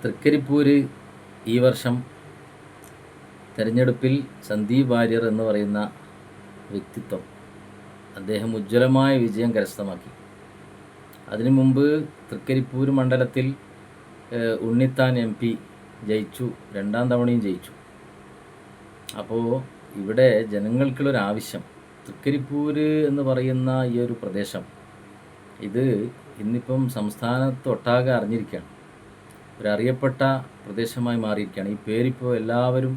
തൃക്കരിപ്പൂര് ഈ വർഷം തെരഞ്ഞെടുപ്പിൽ സന്ദീപ് വാര്യർ എന്ന് പറയുന്ന വ്യക്തിത്വം അദ്ദേഹം ഉജ്ജ്വലമായ വിജയം കരസ്ഥമാക്കി. അതിനു മുമ്പ് തൃക്കരിപ്പൂര് മണ്ഡലത്തിൽ ഉണ്ണിത്താൻ MP ജയിച്ചു, രണ്ടാം തവണയും ജയിച്ചു. അപ്പോൾ ഇവിടെ ജനങ്ങൾക്കുള്ളൊരാവശ്യം, തൃക്കരിപ്പൂര് എന്ന് പറയുന്ന ഈ ഒരു പ്രദേശം ഇത് ഇന്നിപ്പം സംസ്ഥാനത്തൊട്ടാകെ അറിഞ്ഞിരിക്കുകയാണ്, ഒരറിയപ്പെട്ട പ്രദേശമായി മാറിയിരിക്കുകയാണ്. ഈ പേരിപ്പോൾ എല്ലാവരും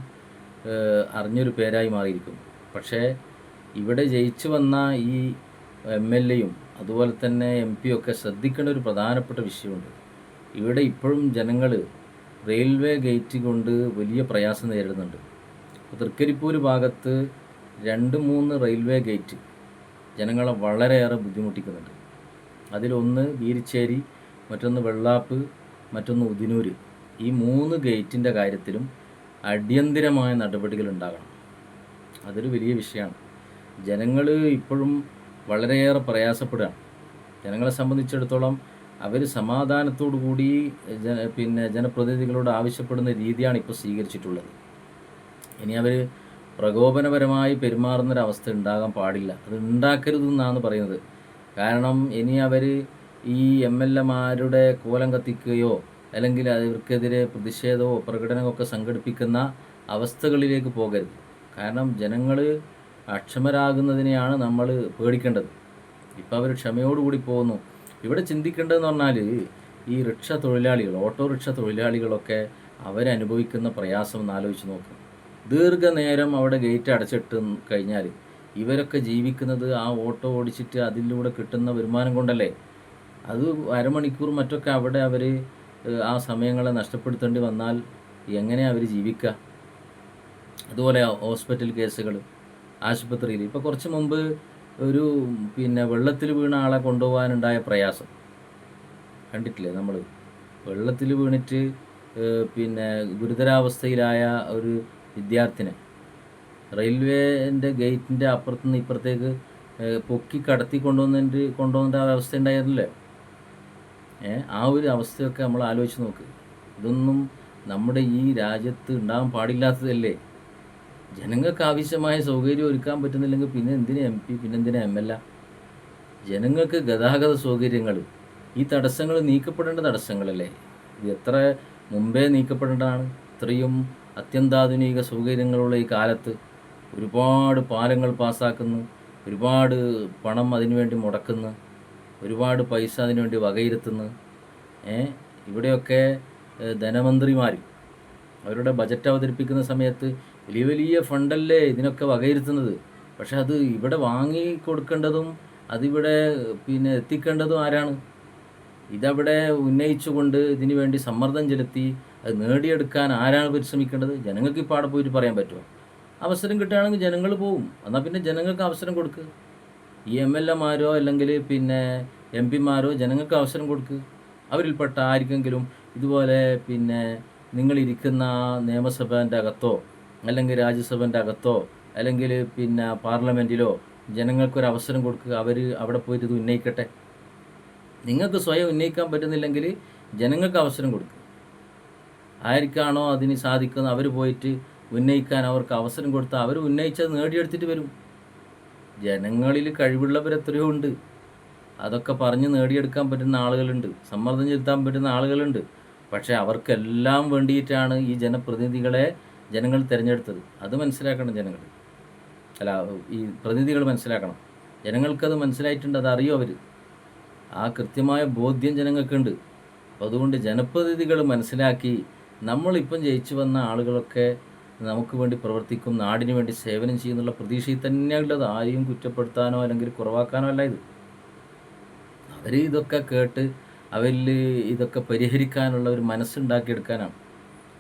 അറിഞ്ഞൊരു പേരായി മാറിയിരിക്കുന്നു. പക്ഷേ ഇവിടെ ജയിച്ചു വന്ന ഈ MLA-യും അതുപോലെ തന്നെ MP ഒക്കെ ശ്രദ്ധിക്കേണ്ട ഒരു പ്രധാനപ്പെട്ട വിഷയമുണ്ട്. ഇവിടെ ഇപ്പോഴും ജനങ്ങൾ റെയിൽവേ ഗേറ്റ് കൊണ്ട് വലിയ പ്രയാസം നേരിടുന്നുണ്ട്. തൃക്കരിപ്പൂർ ഭാഗത്ത് 2-3 റെയിൽവേ ഗേറ്റ് ജനങ്ങളെ വളരെയേറെ ബുദ്ധിമുട്ടിക്കുന്നുണ്ട്. അതിലൊന്ന് ബീരിച്ചേരി, മറ്റൊന്ന് വെള്ളാപ്പ്, മറ്റൊന്ന് ഉദിനൂർ. ഈ 3 ഗേറ്റിൻ്റെ കാര്യത്തിലും അടിയന്തിരമായ നടപടികൾ ഉണ്ടാകണം. അതൊരു വലിയ വിഷയമാണ്. ജനങ്ങൾ ഇപ്പോഴും വളരെയേറെ പ്രയാസപ്പെടുകയാണ്. ജനങ്ങളെ സംബന്ധിച്ചിടത്തോളം അവർ സമാധാനത്തോടു കൂടി ജനപ്രതിനിധികളോട് ആവശ്യപ്പെടുന്ന രീതിയാണ് ഇപ്പോൾ സ്വീകരിച്ചിട്ടുള്ളത്. ഇനി അവർ പ്രകോപനപരമായി പെരുമാറുന്നൊരവസ്ഥ ഉണ്ടാകാൻ പാടില്ല, അത് ഉണ്ടാക്കരുതെന്നാണ് പറയുന്നത്. കാരണം ഇനി അവർ ഈ MLA-മാരുടെ കോലം കത്തിക്കുകയോ അല്ലെങ്കിൽ അവർക്കെതിരെ പ്രതിഷേധമോ പ്രകടനമോ ഒക്കെ സംഘടിപ്പിക്കുന്ന അവസ്ഥകളിലേക്ക് പോകരുത്. കാരണം ജനങ്ങൾ അക്ഷമരാകുന്നതിനെയാണ് നമ്മൾ പേടിക്കേണ്ടത്. ഇപ്പോൾ അവർ ക്ഷമയോടുകൂടി പോകുന്നു. ഇവിടെ ചിന്തിക്കേണ്ടതെന്ന് പറഞ്ഞാൽ ഈ റിക്ഷ തൊഴിലാളികൾ, ഓട്ടോറിക്ഷ തൊഴിലാളികളൊക്കെ അവരനുഭവിക്കുന്ന പ്രയാസം ഒന്ന് ആലോചിച്ച് നോക്കും. ദീർഘനേരം അവിടെ ഗേറ്റ് അടച്ചിട്ട് കഴിഞ്ഞാൽ ഇവരൊക്കെ ജീവിക്കുന്നത് ആ ഓട്ടോ ഓടിച്ചിട്ട് അതിലൂടെ കിട്ടുന്ന വരുമാനം കൊണ്ടല്ലേ. അത് അരമണിക്കൂർ മറ്റൊക്കെ അവിടെ അവർ ആ സമയങ്ങളെ നഷ്ടപ്പെടുത്തേണ്ടി വന്നാൽ എങ്ങനെ അവർ ജീവിക്കുക? അതുപോലെ ഹോസ്പിറ്റൽ കേസുകൾ, ആശുപത്രിയിൽ ഇപ്പോൾ കുറച്ച് മുമ്പ് ഒരു വെള്ളത്തിൽ വീണ ആളെ കൊണ്ടുപോകാനുണ്ടായ പ്രയാസം കണ്ടിട്ടില്ലേ നമ്മൾ? വെള്ളത്തിൽ വീണിട്ട് ഗുരുതരാവസ്ഥയിലായ ഒരു വിദ്യാർത്ഥിനെ റെയിൽവേൻ്റെ ഗേറ്റിൻ്റെ അപ്പുറത്തുനിന്ന് ഇപ്പുറത്തേക്ക് പൊക്കി കടത്തി കൊണ്ടുവന്ന അവസ്ഥ ഉണ്ടായിരുന്നില്ലേ? ആ ഒരു അവസ്ഥയൊക്കെ നമ്മൾ ആലോചിച്ച് നോക്ക്. ഇതൊന്നും നമ്മുടെ ഈ രാജ്യത്ത് ഉണ്ടാകാൻ പാടില്ലാത്തതല്ലേ? ജനങ്ങൾക്ക് ആവശ്യമായ സൗകര്യം ഒരുക്കാൻ പറ്റുന്നില്ലെങ്കിൽ പിന്നെ എന്തിനാ MP, പിന്നെ എന്തിനാ MLA? ജനങ്ങൾക്ക് ഗതാഗത സൗകര്യങ്ങൾ, ഈ തടസ്സങ്ങൾ നീക്കപ്പെടേണ്ട തടസ്സങ്ങളല്ലേ? ഇത് എത്ര മുമ്പേ നീക്കപ്പെടേണ്ടതാണ്. ഇത്രയും അത്യന്താധുനിക സൗകര്യങ്ങളുള്ള ഈ കാലത്ത് ഒരുപാട് പാലങ്ങൾ പാസ്സാക്കുന്നു, ഒരുപാട് പണം അതിനുവേണ്ടി മുടക്കുന്നു, ഒരുപാട് പൈസ അതിനുവേണ്ടി വകയിരുത്തുന്നു. ഇവിടെയൊക്കെ ധനമന്ത്രിമാർ അവരുടെ ബജറ്റ് അവതരിപ്പിക്കുന്ന സമയത്ത് വലിയ വലിയ ഫണ്ടല്ലേ ഇതിനൊക്കെ വകയിരുത്തുന്നത്. പക്ഷെ അത് ഇവിടെ വാങ്ങി കൊടുക്കേണ്ടതും അതിവിടെ എത്തിക്കേണ്ടതും ആരാണ്? ഇതവിടെ ഉന്നയിച്ചുകൊണ്ട് ഇതിനു വേണ്ടി സമ്മർദ്ദം ചെലുത്തി അത് നേടിയെടുക്കാൻ ആരാണ് പരിശ്രമിക്കേണ്ടത്? ജനങ്ങൾക്ക് ഇപ്പോൾ അവിടെ പോയിട്ട് പറയാൻ പറ്റുമോ? അവസരം കിട്ടുകയാണെങ്കിൽ ജനങ്ങൾ പോവും. എന്നാൽ പിന്നെ ജനങ്ങൾക്ക് അവസരം കൊടുക്കുക. ഈ MLA-മാരോ അല്ലെങ്കിൽ MP-മാരോ ജനങ്ങൾക്ക് അവസരം കൊടുക്കുക. അവരിൽപ്പെട്ട ആർക്കെങ്കിലും ഇതുപോലെ നിങ്ങളിരിക്കുന്ന നിയമസഭേൻ്റെ അകത്തോ അല്ലെങ്കിൽ രാജ്യസഭേൻ്റെ അകത്തോ അല്ലെങ്കിൽ പാർലമെൻറ്റിലോ ജനങ്ങൾക്കൊരവസരം കൊടുക്കുക. അവർ അവിടെ പോയിട്ട് ഇത് ഉന്നയിക്കട്ടെ. നിങ്ങൾക്ക് സ്വയം ഉന്നയിക്കാൻ പറ്റുന്നില്ലെങ്കിൽ ജനങ്ങൾക്ക് അവസരം കൊടുക്കുക. ആർക്കാണോ അതിന് സാധിക്കുന്നത് അവർ പോയിട്ട് ഉന്നയിക്കാൻ അവർക്ക് അവസരം കൊടുത്താൽ അവർ ഉന്നയിച്ചത് നേടിയെടുത്തിട്ട് വരും. ജനങ്ങളിൽ കഴിവുള്ളവരെത്രയോ ഉണ്ട്. അതൊക്കെ പറഞ്ഞ് നേടിയെടുക്കാൻ പറ്റുന്ന ആളുകളുണ്ട്, സമ്മർദ്ദം ചെലുത്താൻ പറ്റുന്ന ആളുകളുണ്ട്. പക്ഷേ അവർക്കെല്ലാം വേണ്ടിയിട്ടാണ് ഈ ജനപ്രതിനിധികളെ ജനങ്ങൾ തിരഞ്ഞെടുത്തത്. അത് മനസ്സിലാക്കണം ജനങ്ങൾ, ഈ പ്രതിനിധികൾ മനസ്സിലാക്കണം. ജനങ്ങൾക്കത് മനസ്സിലായിട്ടുണ്ട്, അതറിയും അവർ. ആ കൃത്യമായ ബോധ്യം ജനങ്ങൾക്കുണ്ട്. അപ്പോൾ അതുകൊണ്ട് ജനപ്രതിനിധികൾ മനസ്സിലാക്കി നമ്മളിപ്പം ജയിച്ചു വന്ന ആളുകളൊക്കെ നമുക്ക് വേണ്ടി പ്രവർത്തിക്കും, നാടിന് വേണ്ടി സേവനം ചെയ്യുന്നുള്ള പ്രതീക്ഷയിൽ തന്നെയുള്ളത്. ആരെയും കുറ്റപ്പെടുത്താനോ അല്ലെങ്കിൽ കുറവാക്കാനോ അല്ല ഇത്. അവർ ഇതൊക്കെ കേട്ട് അവരിൽ ഇതൊക്കെ പരിഹരിക്കാനുള്ള ഒരു മനസ്സുണ്ടാക്കിയെടുക്കാനാണ്,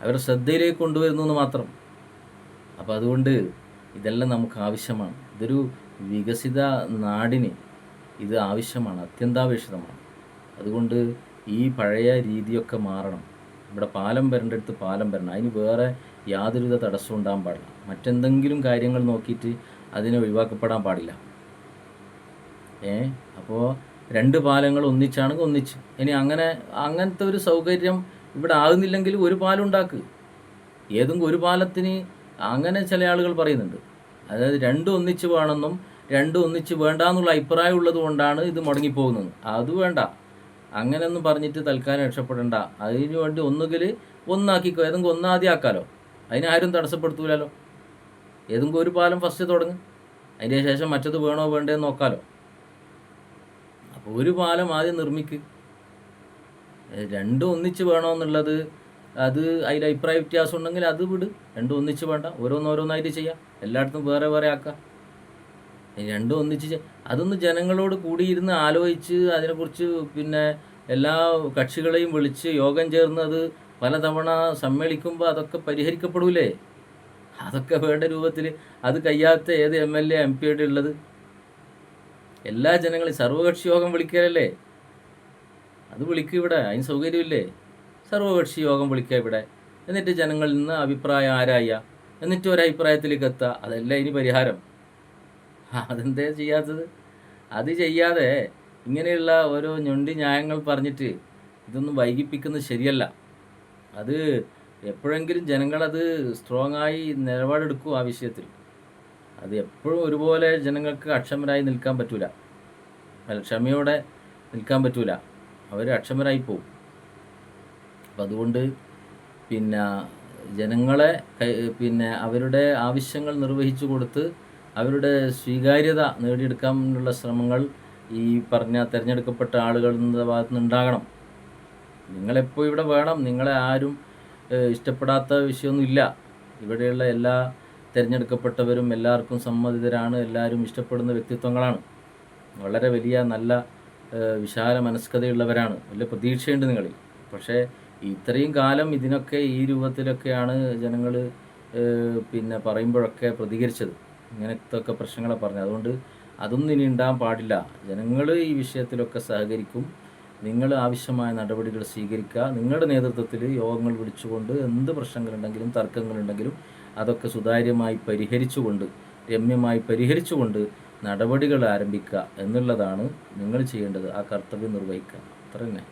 അവരുടെ ശ്രദ്ധയിലേക്ക് കൊണ്ടുവരുന്നു എന്ന് മാത്രം. അപ്പോൾ അതുകൊണ്ട് ഇതെല്ലാം നമുക്ക് ആവശ്യമാണ്. ഇതൊരു വികസിത നാടിന് ഇത് ആവശ്യമാണ്, അത്യന്താപേക്ഷിതമാണ്. അതുകൊണ്ട് ഈ പഴയ രീതിയൊക്കെ മാറണം. ഇവിടെ പാലം വരേണ്ടടുത്ത് പാലം വരണം. അതിന് വേറെ യാതൊരുവിധ തടസ്സവും ഉണ്ടാകാൻ പാടില്ല. മറ്റെന്തെങ്കിലും കാര്യങ്ങൾ നോക്കിയിട്ട് അതിനെ ഒഴിവാക്കപ്പെടാൻ പാടില്ല. അപ്പോൾ 2 പാലങ്ങൾ ഒന്നിച്ചാണെങ്കിൽ ഒന്നിച്ച്. ഇനി അങ്ങനത്തെ ഒരു സൗകര്യം ഇവിടെ ആകുന്നില്ലെങ്കിൽ ഒരു പാലം ഉണ്ടാക്ക്. ഏതെങ്കിലും ഒരു പാലത്തിന് അങ്ങനെ ചില ആളുകൾ പറയുന്നുണ്ട്. അതായത് രണ്ടും ഒന്നിച്ച് വേണമെന്നും രണ്ടും ഒന്നിച്ച് വേണ്ട എന്നുള്ള അഭിപ്രായം ഉള്ളത് കൊണ്ടാണ് ഇത് മുടങ്ങിപ്പോകുന്നത്. അത് വേണ്ട, അങ്ങനെയൊന്നും പറഞ്ഞിട്ട് തൽക്കാലം രക്ഷപ്പെടേണ്ട. അതിന് വേണ്ടി ഒന്നുകിൽ ഒന്നാക്കിക്കോ, ഏതെങ്കിലും ഒന്നാദ്യം ആക്കാലോ, അതിനാരും തടസ്സപ്പെടുത്തൂലല്ലോ. ഏതെങ്കിലും ഒരു പാലം ഫസ്റ്റ് തുടങ്ങും, അതിൻ്റെ ശേഷം മറ്റത് വേണോ വേണ്ടേന്ന് നോക്കാലോ. അപ്പോൾ ഒരു പാലം ആദ്യം നിർമ്മിക്ക്. രണ്ടും ഒന്നിച്ച് വേണമെന്നുള്ളത് അത് അതിൽ അഭിപ്രായ വ്യത്യാസം ഉണ്ടെങ്കിൽ അത് വിട്. രണ്ടും ഒന്നിച്ച് വേണ്ട, ഓരോന്നോരോന്നായിട്ട് ചെയ്യാം, എല്ലായിടത്തും വേറെ വേറെ ആക്കാം. രണ്ടും ഒന്നിച്ച് അതൊന്ന് ജനങ്ങളോട് കൂടിയിരുന്ന് ആലോചിച്ച് അതിനെക്കുറിച്ച് പിന്നെ എല്ലാ കക്ഷികളെയും വിളിച്ച് യോഗം ചേർന്ന് അത് പലതവണ സമ്മേളിക്കുമ്പോൾ അതൊക്കെ പരിഹരിക്കപ്പെടൂലേ? അതൊക്കെ വേണ്ട രൂപത്തിൽ അത് കഴിയാത്ത ഏത് MLA MP യുടെ ഉള്ളത്? എല്ലാ ജനങ്ങളെയും സർവകക്ഷി യോഗം വിളിക്കലല്ലേ? അത് വിളിക്കുക ഇവിടെ, അതിന് സൗകര്യമില്ലേ? സർവകക്ഷി യോഗം വിളിക്കുക ഇവിടെ, എന്നിട്ട് ജനങ്ങളിൽ നിന്ന് അഭിപ്രായം ആരായ, എന്നിട്ട് ഒരഭിപ്രായത്തിലേക്ക് എത്തുക. അതല്ല ഇനി പരിഹാരം. അതെന്തേ ചെയ്യാത്തത്? അത് ചെയ്യാതെ ഇങ്ങനെയുള്ള ഓരോ ഞൊണ്ടി ന്യായങ്ങൾ പറഞ്ഞിട്ട് ഇതൊന്നും വൈകിപ്പിക്കുന്നത് ശരിയല്ല. അത് എപ്പോഴെങ്കിലും ജനങ്ങളത് സ്ട്രോങ് ആയി നിലപാടെടുക്കും ആ വിഷയത്തിൽ. അത് എപ്പോഴും ഒരുപോലെ ജനങ്ങൾക്ക് അക്ഷമരായി നിൽക്കാൻ പറ്റൂല, ക്ഷമയോടെ നിൽക്കാൻ പറ്റൂല. അവർ അക്ഷമരായി പോവും. അപ്പം അതുകൊണ്ട് പിന്നെ ജനങ്ങളെ പിന്നെ അവരുടെ ആവശ്യങ്ങൾ നിർവഹിച്ചു കൊടുത്ത് അവരുടെ സ്വീകാര്യത നേടിയെടുക്കാനുള്ള ശ്രമങ്ങൾ ഈ പറഞ്ഞ തിരഞ്ഞെടുക്കപ്പെട്ട ആളുകളുടെ ഭാഗത്തു നിന്ന് ഉണ്ടാകണം. നിങ്ങളെപ്പോൾ ഇവിടെ വേണം. നിങ്ങളെ ആരും ഇഷ്ടപ്പെടാത്ത വിഷയമൊന്നുമില്ല. ഇവിടെയുള്ള എല്ലാ തിരഞ്ഞെടുക്കപ്പെട്ടവരും എല്ലാവർക്കും സമ്മതിതരാണ്, എല്ലാവരും ഇഷ്ടപ്പെടുന്ന വ്യക്തിത്വങ്ങളാണ്, വളരെ വലിയ നല്ല വിശാല മനസ്കതയുള്ളവരാണ്, വലിയ പ്രതീക്ഷയുണ്ട് നിങ്ങളിൽ. പക്ഷേ ഇത്രയും കാലം ഇതിനൊക്കെ ഈ രൂപത്തിലൊക്കെയാണ് ജനങ്ങൾ പിന്നെ പറയുമ്പോഴൊക്കെ പ്രതികരിച്ചത്, ഇങ്ങനത്തെ പ്രശ്നങ്ങളെ പറഞ്ഞത്. അതുകൊണ്ട് അതൊന്നും ഇനി ഉണ്ടാകാൻ പാടില്ല. ജനങ്ങൾ ഈ വിഷയത്തിലൊക്കെ സഹകരിക്കും. നിങ്ങൾ ആവശ്യമായ നടപടികൾ സ്വീകരിക്കുക. നിങ്ങളുടെ നേതൃത്വത്തിൽ യോഗങ്ങൾ വിളിച്ചുകൊണ്ട് എന്ത് പ്രശ്നങ്ങളുണ്ടെങ്കിലും തർക്കങ്ങളുണ്ടെങ്കിലും അതൊക്കെ സുതാര്യമായി പരിഹരിച്ചുകൊണ്ട്, രമ്യമായി പരിഹരിച്ചുകൊണ്ട് നടപടികൾ ആരംഭിക്കുക എന്നുള്ളതാണ് നിങ്ങൾ ചെയ്യേണ്ടത്. ആ കർത്തവ്യം നിർവഹിക്കുക, അത്ര തന്നെ.